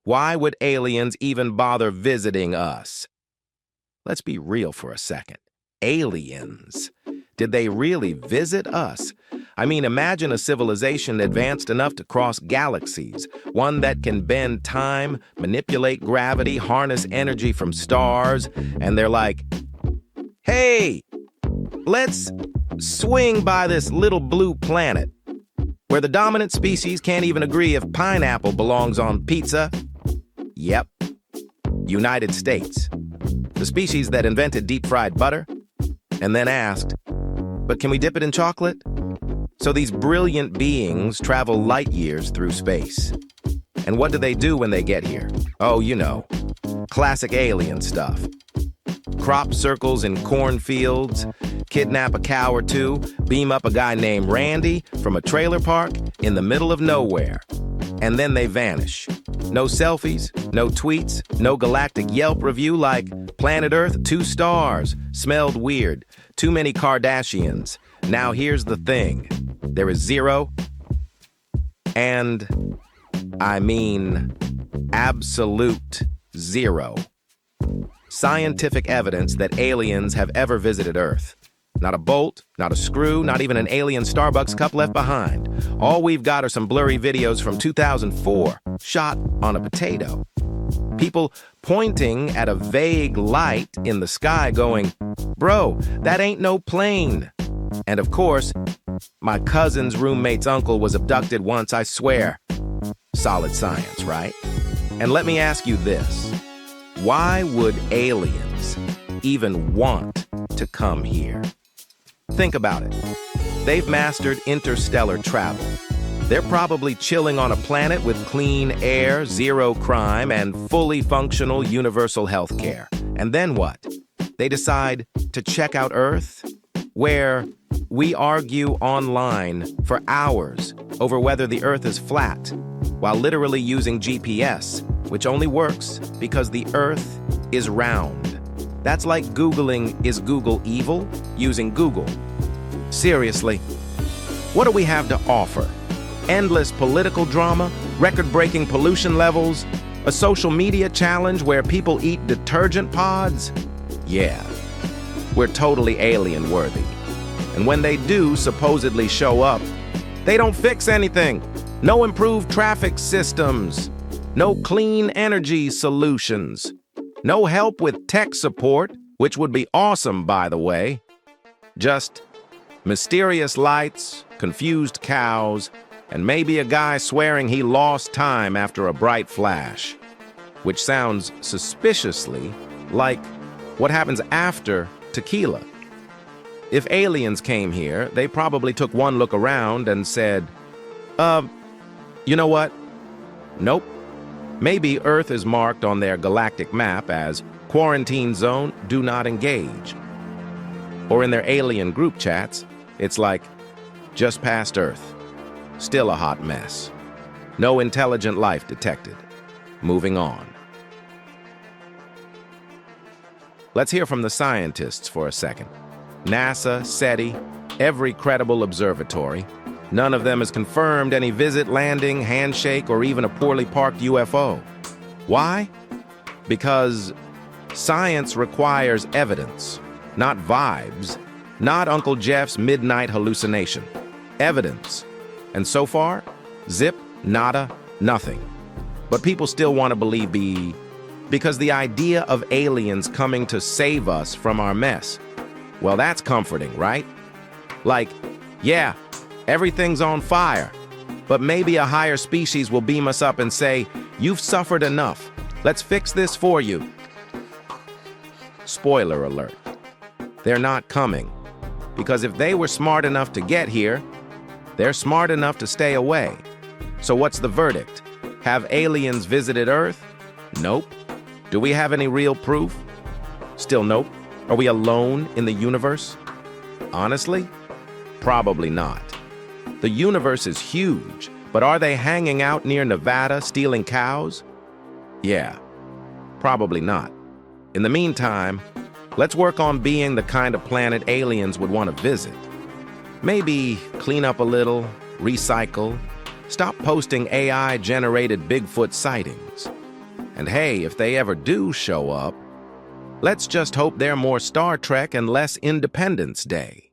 Why would aliens even bother visiting us? Let's be real for a second. Aliens. Did they really visit us? I mean, imagine a civilization advanced enough to cross galaxies, one that can bend time, manipulate gravity, harness energy from stars, and they're like, hey, let's swing by this little blue planet where the dominant species can't even agree if pineapple belongs on pizza. Yep, United States. The species that invented deep-fried butter and then asked, but can we dip it in chocolate? So these brilliant beings travel light years through space. And what do they do when they get here? Oh, you know, classic alien stuff. Crop circles in cornfields, kidnap a cow or two, beam up a guy named Randy from a trailer park in the middle of nowhere. And then they vanish. No selfies, no tweets, no galactic Yelp review like Planet Earth 2 stars, smelled weird, too many Kardashians. Now here's the thing. There is zero, and I mean absolute zero, scientific evidence that aliens have ever visited Earth. Not a bolt, not a screw, not even an alien Starbucks cup left behind. All we've got are some blurry videos from 2004, shot on a potato. People pointing at a vague light in the sky going, bro, that ain't no plane. And of course, my cousin's roommate's uncle was abducted once, I swear. Solid science, right? And let me ask you this. Why would aliens even want to come here? Think about it. They've mastered interstellar travel. They're probably chilling on a planet with clean air, zero crime, and fully functional universal health care. And then what? They decide to check out Earth, where we argue online for hours over whether the Earth is flat, while literally using GPS, which only works because the Earth is round. That's like Googling, is Google evil, using Google. Seriously, what do we have to offer? Endless political drama, record-breaking pollution levels, a social media challenge where people eat detergent pods? Yeah, we're totally alien-worthy. And when they do supposedly show up, they don't fix anything. No improved traffic systems. No clean energy solutions. No help with tech support, which would be awesome, by the way. Just mysterious lights, confused cows, and maybe a guy swearing he lost time after a bright flash, which sounds suspiciously like what happens after tequila. If aliens came here, they probably took one look around and said, you know what? Nope. Maybe Earth is marked on their galactic map as quarantine zone, do not engage. Or in their alien group chats, it's like, just past Earth. Still a hot mess. No intelligent life detected. Moving on. Let's hear from the scientists for a second. NASA, SETI, every credible observatory. None of them has confirmed any visit, landing, handshake, or even a poorly parked UFO. Why? Because science requires evidence, not vibes, not Uncle Jeff's midnight hallucination. Evidence. And so far, zip, nada, nothing. But people still want to believe because the idea of aliens coming to save us from our mess, well, that's comforting, right? Like, yeah, everything's on fire, but maybe a higher species will beam us up and say, you've suffered enough. Let's fix this for you. Spoiler alert. They're not coming. Because if they were smart enough to get here, they're smart enough to stay away. So what's the verdict? Have aliens visited Earth? Nope. Do we have any real proof? Still nope. Are we alone in the universe? Honestly, probably not. The universe is huge, but are they hanging out near Nevada stealing cows? Yeah, probably not. In the meantime, let's work on being the kind of planet aliens would want to visit. Maybe clean up a little, recycle, stop posting AI-generated Bigfoot sightings. And hey, if they ever do show up, let's just hope they're more Star Trek and less Independence Day.